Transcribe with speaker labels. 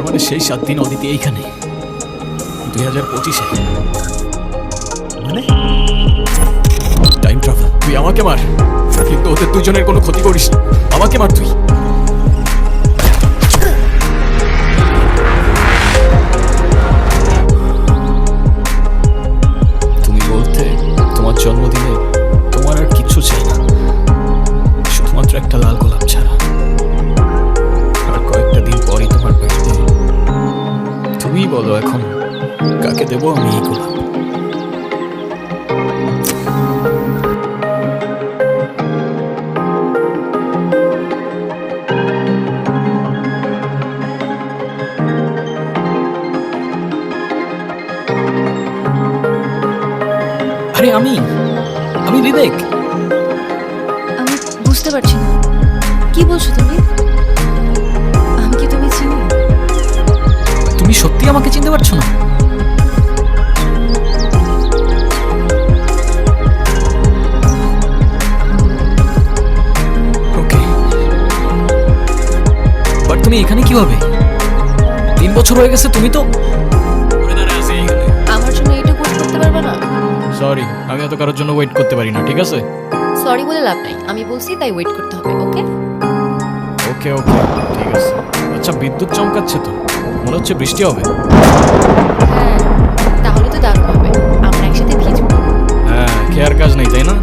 Speaker 1: মানে সেই 7 দিন অদিতি এইখানে 2025-এ। মানে টাইম ট্রাভেল। তুই আমাকে মার, কিন্তু ওদের দুজনের কোনো ক্ষতি করিস না। আমাকে মার তুই। তুমি বলতে তোমার জন্মদিনে তোমার আর কিচ্ছু চাই না, শুধুমাত্র একটা লাল গোলাপ ছাড়া। আর কয়েকটা দিন পরই তোমার বার্থডে। তুমি বলো এখন কাকে দেবো আমি এই গোলাপ? আরে আমি বিবেক।
Speaker 2: আমি বুঝতে পারছি না কি বলছো তুমি। আমি কি তুমি চিনি?
Speaker 1: তুমি সত্যি আমাকে চিনতে পারছো না? ওকে, বাট তুমি এখানে কিভাবে? 3 বছর হয়ে গেছে, তুমি তো
Speaker 2: আমার জন্য এইটুকু ওয়েট করতে পারবে না?
Speaker 1: সরি, আমি এত কারোর জন্য ওয়েট করতে পারি না, ঠিক আছে?
Speaker 2: সরি বলে লাভ নাই, আমি বলছি তাই ওয়েট করতে হবে। ওকে
Speaker 1: ওকে ওকে ঠিক আছে। আচ্ছা, বিদ্যুৎ চমকাচ্ছে তো, মনে হচ্ছে বৃষ্টি হবে।
Speaker 2: হ্যাঁ, তাহলে তো দারুণ হবে, আমরা একসাথে ভিজবো।
Speaker 1: হ্যাঁ, খেয়ার কাজ নেই তাই না?